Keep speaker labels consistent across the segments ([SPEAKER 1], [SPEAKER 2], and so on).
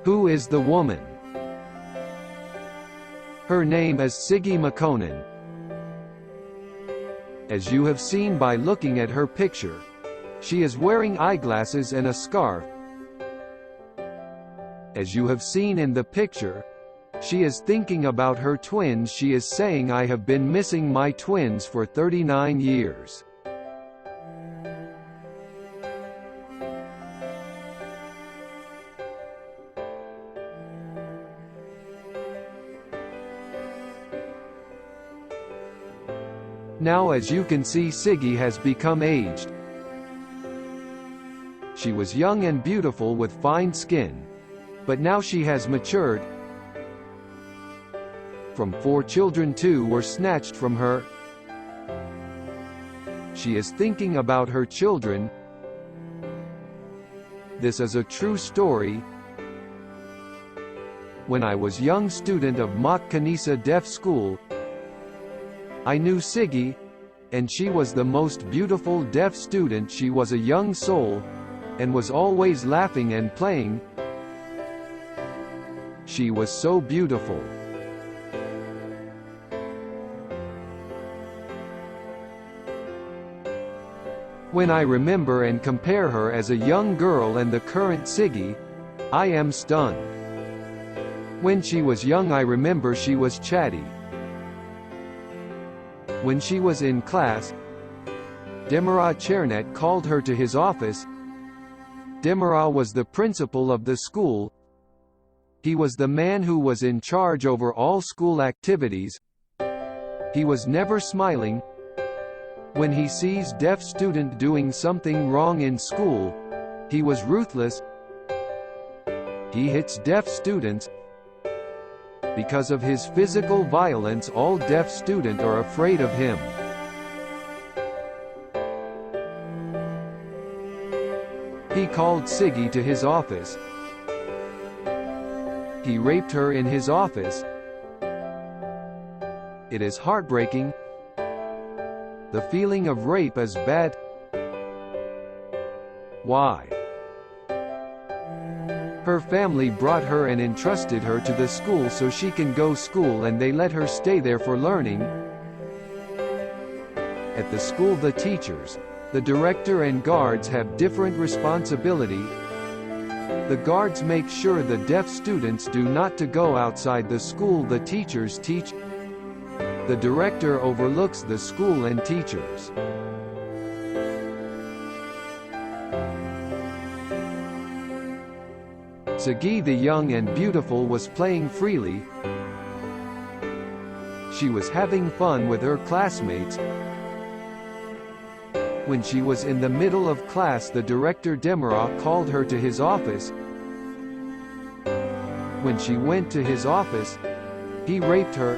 [SPEAKER 1] Who is the woman? Her name is Tsige McConan. As you have seen by looking at her picture, she is wearing eyeglasses and a scarf. As you have seen in the picture, she is thinking about her twins. She is saying, I have been missing my twins for 39 years. Now as you can see, Tsige has become aged. She was young and beautiful with fine skin, but now she has matured. From 4 children, 2 were snatched from her. She is thinking about her children. This is a true story. When I was young student of Ethio-Deaf school, I knew Tsige, and she was the most beautiful deaf student. She was a young soul, and was always laughing and playing. She was so beautiful. When I remember and compare her as a young girl and the current Tsige, I am stunned. When she was young, I remember she was chatty. When she was in class, Demirah Chernet called her to his office. Demirah was the principal of the school. He was the man who was in charge over all school activities. He was never smiling. When he sees deaf student doing something wrong in school, he was ruthless. He hits deaf students. Because of his physical violence, all deaf students are afraid of him. He called Tsige to his office. He raped her in his office. It is heartbreaking. The feeling of rape is bad. Why? Her family brought her and entrusted her to the school so she can go school, and they let her stay there for learning. At the school, the teachers, the director and guards have different responsibility. The guards make sure the deaf students do not to go outside the school. The teachers teach. The director overlooks the school and teachers. Tsige the young and beautiful was playing freely. She was having fun with her classmates. When she was in the middle of class, the director Demirah called her to his office. When she went to his office, he raped her.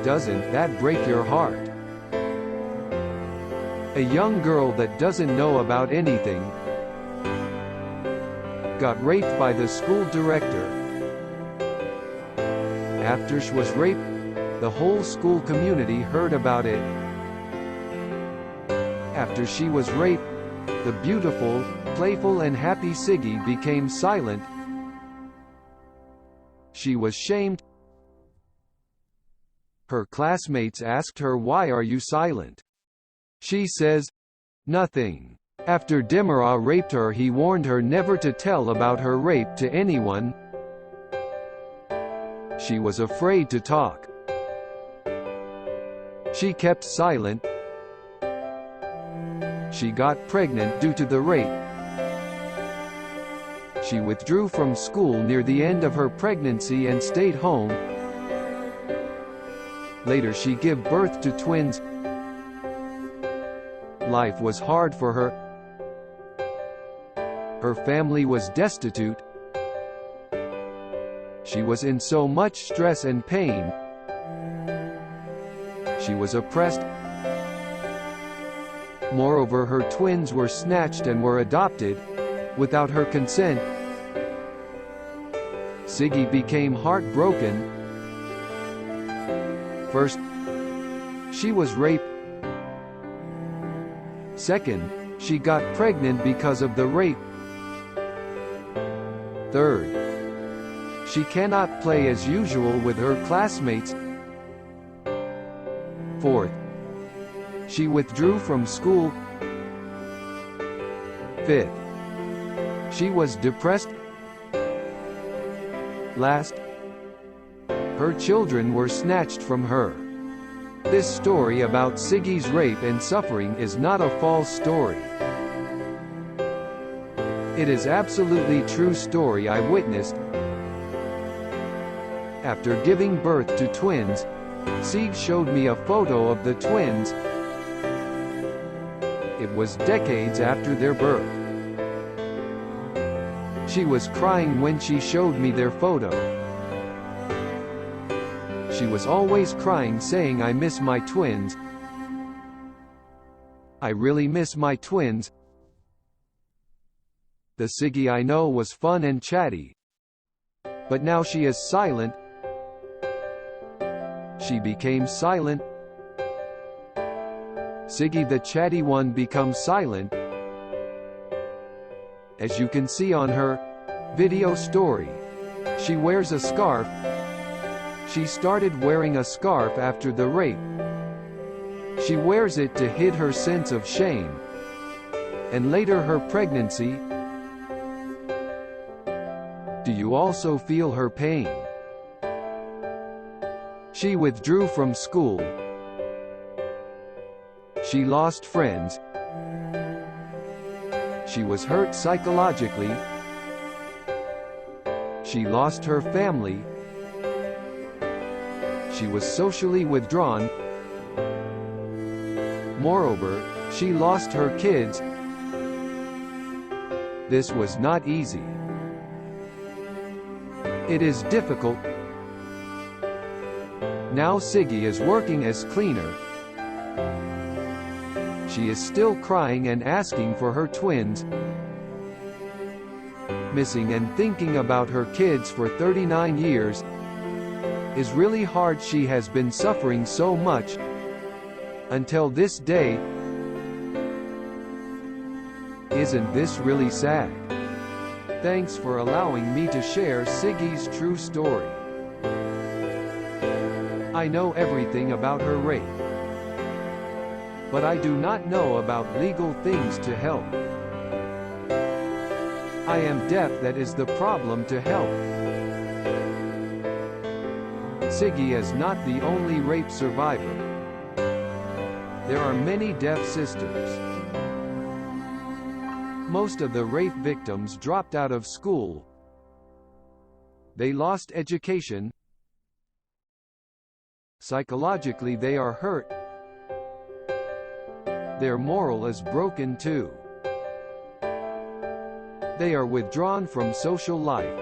[SPEAKER 1] Doesn't that break your heart? A young girl that doesn't know about anything got raped by the school director. After she was raped, the whole school community heard about it. After she was raped, the beautiful, playful and happy Tsige became silent. She was shamed. Her classmates asked her, "Why are you silent?" She says, "Nothing." After Demirah raped her, he warned her never to tell about her rape to anyone. She was afraid to talk. She kept silent. She got pregnant due to the rape. She withdrew from school near the end of her pregnancy and stayed home. Later she gave birth to twins. Life was hard for her. Her family was destitute. She was in so much stress and pain. She was oppressed. Moreover, her twins were snatched and were adopted without her consent. Tsige became heartbroken. First, she was raped. Second, she got pregnant because of the rape. Third, she cannot play as usual with her classmates. Fourth, she withdrew from school. Fifth, she was depressed. Last, her children were snatched from her. This story about Tsige's rape and suffering is not a false story. It is absolutely true story I witnessed. After giving birth to twins, Tsige showed me a photo of the twins. It was decades after their birth. She was crying when she showed me their photo. She was always crying, saying, "I miss my twins. I really miss my twins." The Tsige I know was fun and chatty. But now she is silent. She became silent. Tsige the chatty one becomes silent. As you can see on her video story, she wears a scarf. She started wearing a scarf after the rape. She wears it to hide her sense of shame. And later her pregnancy. Do you also feel her pain? She withdrew from school. She lost friends. She was hurt psychologically. She lost her family. She was socially withdrawn. Moreover, she lost her kids. This was not easy. It is difficult. Now Tsige is working as cleaner. She is still crying and asking for her twins. Missing and thinking about her kids for 39 years is really hard. She has been suffering so much until this day. Isn't this really sad? Thanks for allowing me to share Tsige's true story. I know everything about her rape, but I do not know about legal things to help. I am deaf, that is the problem to help. Tsige is not the only rape survivor. There are many deaf sisters. Most of the rape victims dropped out of school. They lost education. Psychologically they are hurt. Their moral is broken too. They are withdrawn from social life.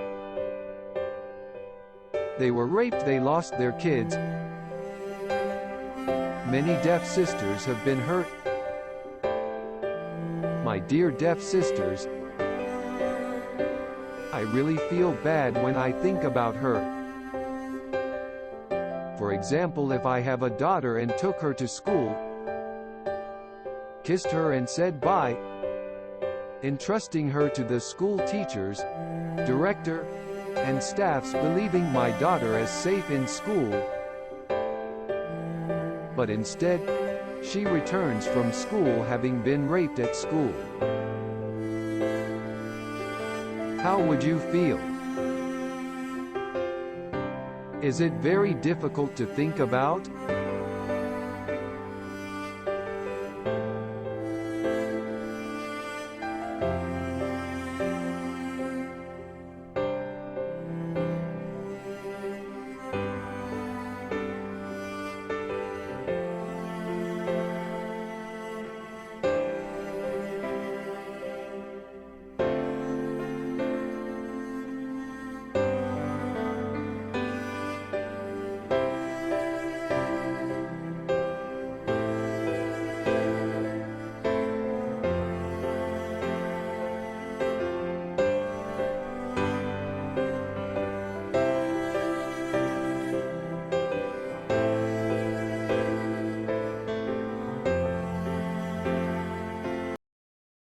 [SPEAKER 1] They were raped, they lost their kids. Many deaf sisters have been hurt. My dear deaf sisters, I really feel bad when I think about her. For example, if I have a daughter and took her to school, kissed her and said bye, entrusting her to the school teachers, director, and staffs, believing my daughter is safe in school, but instead, she returns from school having been raped at school. How would you feel? Is it very difficult to think about?